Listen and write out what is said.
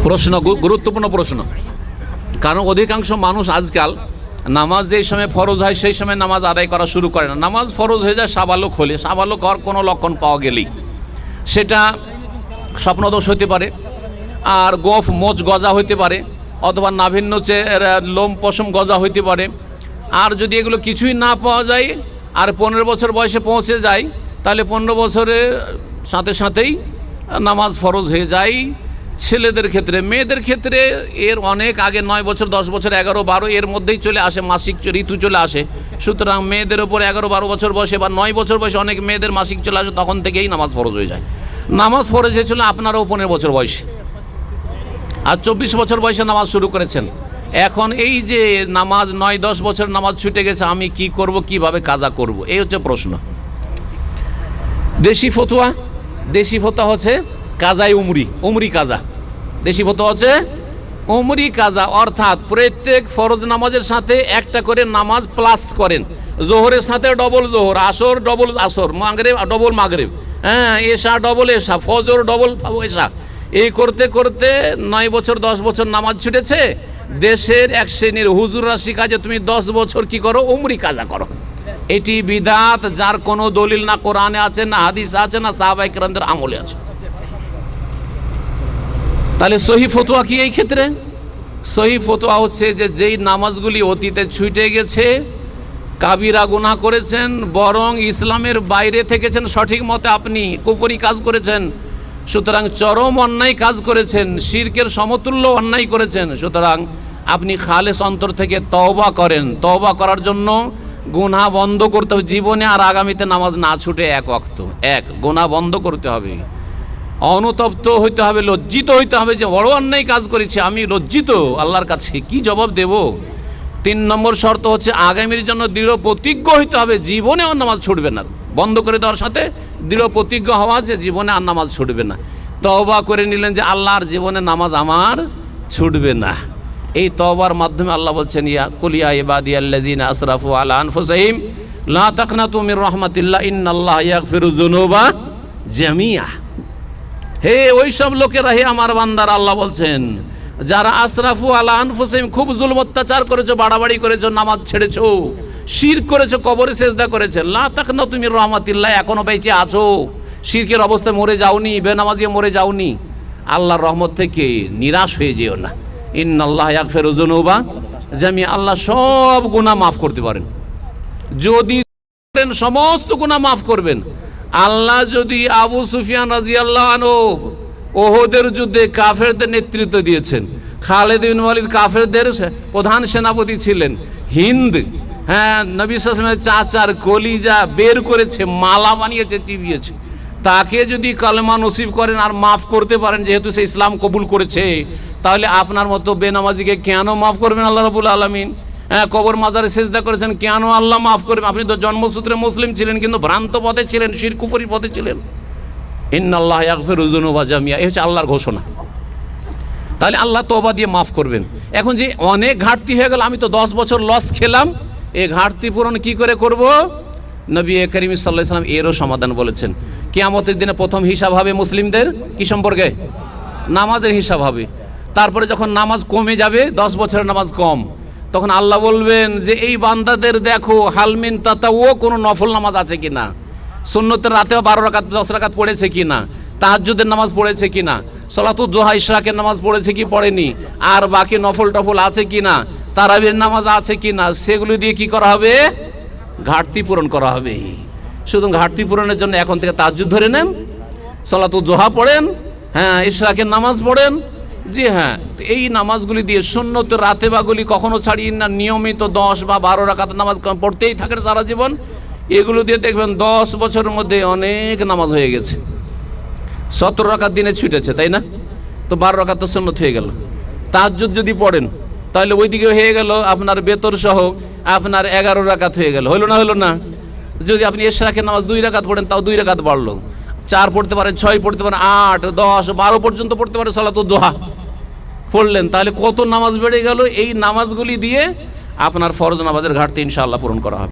প্রশ্ন, গুরুত্বপূর্ণ প্রশ্ন। কারণ অধিকাংশ মানুষ আজকাল নামাজ যেই সময় ফরজ হয় সেই সময় নামাজ আদায় করা শুরু করে না। নামাজ ফরজ হয়ে যায় সাবালক হলে, সাবালক হওয়ার কোনো লক্ষণ পাওয়া গেলেই, সেটা স্বপ্নদোষ হতে পারে, আর গোফ মোচ গজা হইতে পারে, অথবা নাভিন্ন লোম পশম গজা হইতে পারে। আর যদি এগুলো কিছুই না পাওয়া যায় আর 15 বছর বয়সে পৌঁছে যায়, তাহলে 15 বছরের সাথে সাথেই নামাজ ফরজ হয়ে যায় ছেলেদের ক্ষেত্রে। মেয়েদের ক্ষেত্রে এর অনেক আগে 9 বছর, 10 বছর, 11, 12 এর মধ্যেই চলে আসে, মাসিক ঋতু চলে আসে। সুতরাং মেয়েদের ওপর 11, 12 বছর বয়সে বা 9 বছর বয়সে অনেক মেয়েদের মাসিক চলে আসে, তখন থেকেই নামাজ ফরজ হয়ে যায়। নামাজ ফরজ হয়েছিল আপনারাও 15 বছর বয়সে, আর 24 বছর বয়সে নামাজ শুরু করেছেন। এখন এই যে নামাজ 9-10 বছর নামাজ ছুটে গেছে, আমি কি করব, কিভাবে কাজা করব, এই হচ্ছে প্রশ্ন। দেশি ফতোয়া হচ্ছে কাজাই উমরি কাজা। দেশি ফতোয়া হচ্ছে উমরি কাজা, অর্থাৎ প্রত্যেক ফরজ নামাজের সাথে একটা করে নামাজ প্লাস করেন। জোহরের সাথে ডবল জোহর, আসর ডবল আসর, মাগরিব ডবল মাগরিব, এশা ডবল এশা, ফজর ডবল এশা। এই করতে করতে 9 বছর 10 বছর নামাজ ছুটেছে। দেশের এক শ্রেণীর হুজুররা শিখায় যে তুমি 10 বছর কি করো, উমরি কাজা করো। এটি বিদাত, যার কোনো দলিল না কোরআনে আছে, না হাদিস আছে, না সাহাবায়ে কেরামদের আমলে আছে। তাহলে সহি ফতোয়া কি এই ক্ষেত্রে? সহি ফতোয়া হচ্ছে যে যেই নামাজগুলি অতীতে ছুটে গেছে, কাবিরা গুনাহ করেছেন, বরং ইসলামের বাইরে থেকেছেন, সঠিক মতে আপনি কুফরি কাজ করেছেন, সুতরাং চরম অন্যায় কাজ করেছেন, শিরকের সমতুল্য অন্যায় করেছেন, সুতরাং আপনি খালেস অন্তর থেকে তওবা করেন। তওবা করার জন্য গুনাহ বন্ধ করতে হবে, জীবনে আর আগামীতে নামাজ না ছুটে এক ওয়াক্ত গুনাহ বন্ধ করতে হবে, অনুতপ্ত হইতে হবে, লজ্জিত হইতে হবে যে বড় অন্যায় কাজ করেছি, আমি লজ্জিত, আল্লাহর কাছে কি জবাব দেব। 3 নম্বর শর্ত হচ্ছে আগামীর জন্য দৃঢ় প্রতিজ্ঞ হইতে হবে, জীবনে আর নামাজ ছুটবে না। বন্ধ করে দেওয়ার সাথে দৃঢ় প্রতিজ্ঞ হওয়া যে জীবনে আর নামাজ ছুটবে না। তওবা করে নিলেন যে আল্লাহর জীবনে নামাজ আমার ছুটবে না। এই তওবার মাধ্যমে আল্লাহ বলছেন, কুলিয়া ইবাদিয়াল্লাযিনা আসরাফু আলা আনফুসিহিম লা তাকনাতু মির রাহমাতিল্লাহ ইন্নাল্লাহা ইয়াগফিরুয যুনুবা জামিআ। হে ওই সব লোকেরা, হে আমার বান্দারা, আল্লাহ বলছেন যারা আসরাফু আলা আনফুসিহিম, খুব জুলম অত্যাচার করেছো, বাড়াবাড়ি করেছো, নামাজ ছেড়েছো, শিরক করেছো, কবরে সিজদা করেছো, লা তাকনাতু মির রাহমাতিল্লাহ, এখনো বেঁচে আছো, শিরকের অবস্থায় মরে যাওনি, বেনামাজিয়ে মরে যাওনি, আল্লাহর রহমত থেকে নিরাশ হয়ে যেও না। ইন্নাল্লাহা ইয়াগফিরুয যুনুবা জামিআ, আল্লাহ সব গুনাহ মাফ করতে পারেন, যদি সমস্ত গুনাহ মাফ করবেন। আল্লাহ যদি আবু সুফিয়ান রাদিয়াল্লাহু আনহু ওহদের যুদ্ধে কাফেরদের নেতৃত্ব দিয়েছেন, খালিদ বিন ওয়ালিদ কাফেরদের প্রধান সেনাপতি ছিলেন, হিন্দ নবী সাল্লাল্লাহু আলাইহি ওয়াসাল্লামের চাচার কলিজা বের করেছে, মালা বানিয়েছে, চিবিয়েছে, তাকে যদি কালেমা নসিব করেন আর মাফ করতে পারেন, যেহেতু সে ইসলাম কবুল করেছে, তাহলে আপনার মতো বেনামাজিকে কেন মাফ করবেন আল্লাহ রাব্বুল আলামিন? কবর মাজারে সিজদা করেছেন, কেন আল্লাহ মাফ করবেন? আপনি তো জন্মসূত্রে মুসলিম ছিলেন, কিন্তু ভ্রান্ত পথে ছিলেন, শিরক কুফরির পথে ছিলেন। ইন্নাল্লাহা ইয়াগফিরুয যুনুবা জামিআ, এই হচ্ছে আল্লাহর ঘোষণা। তাহলে আল্লাহ তওবা দিয়ে মাফ করবেন। এখন যে অনেক ঘাটতি হয়ে গেল, আমি তো 10 বছর লস খেলাম, এই ঘাটতি পূরণ কি করে করব? নবী করিম সাল্লাল্লাহু আলাইহি ওয়াসাল্লাম এরও সমাধান বলেছেন। কিয়ামতের দিনে প্রথম হিসাব হবে মুসলিমদের কি সম্পর্কে? নামাজের হিসাব হবে। তারপরে যখন নামাজ কমে যাবে, 10 বছরের নামাজ কম, তখন আল্লাহ বলবেন যে এই বান্দাদের দেখো হালমিন তাতাও, কোনো নফল নামাজ আছে কিনা, সুন্নতের রাতেও 12 রাকাত 10 রাকাত পড়েছে কিনা, তাহাজ্জুদের নামাজ পড়েছে কিনা, সলাতুদ দুহা ইশরাকের নামাজ পড়েছে কি পড়েনি, আর বাকি নফল টফল আছে কিনা, তারাবির নামাজ আছে কিনা, সেগুলো দিয়ে কি করা হবে? ঘাটতি পূরণ করা হবে। শুধু ঘাটতি পূরণের জন্য এখন থেকে তাহাজ্জুদ ধরে নেন, সলাতুদ দুহা পড়েন, ইশরাকের নামাজ পড়েন। জি হ্যাঁ, এই নামাজগুলি দিয়ে সুন্নতের রাতেবাগুলি কখনো ছাড়িয়ে না, নিয়মিত 10 বা 12 রাকাত নামাজ পড়তেই থাকেন সারা জীবন। এগুলো দিয়ে দেখবেন 10 বছরের মধ্যে অনেক নামাজ হয়ে গেছে। 17 রাকাত দিনে ছুটেছে, তাই না? তো 12 রাকাত তো সুন্নত হয়ে গেল। তাহাজ্জুদ যদি পড়েন তাহলে ওইদিকে হয়ে গেল আপনার বেতর সহ আপনার 11 রাকাত হয়ে গেল, হলো না? যদি আপনি ইশরাকের নামাজ 2 রাকাত পড়েন, তাও 2 রাকাত বাড়লো। 4 পড়তে পারেন, 6 পড়তে পারেন, 8, 10, 12 পর্যন্ত পড়তে পারেন সলাতুদ দুহা পড়লেন, তাহলে কত নামাজ বেড়ে গেল। এই নামাজগুলি দিয়ে আপনার ফরজ নামাজের ঘাটতি ইনশাআল্লাহ পূরণ করা হবে।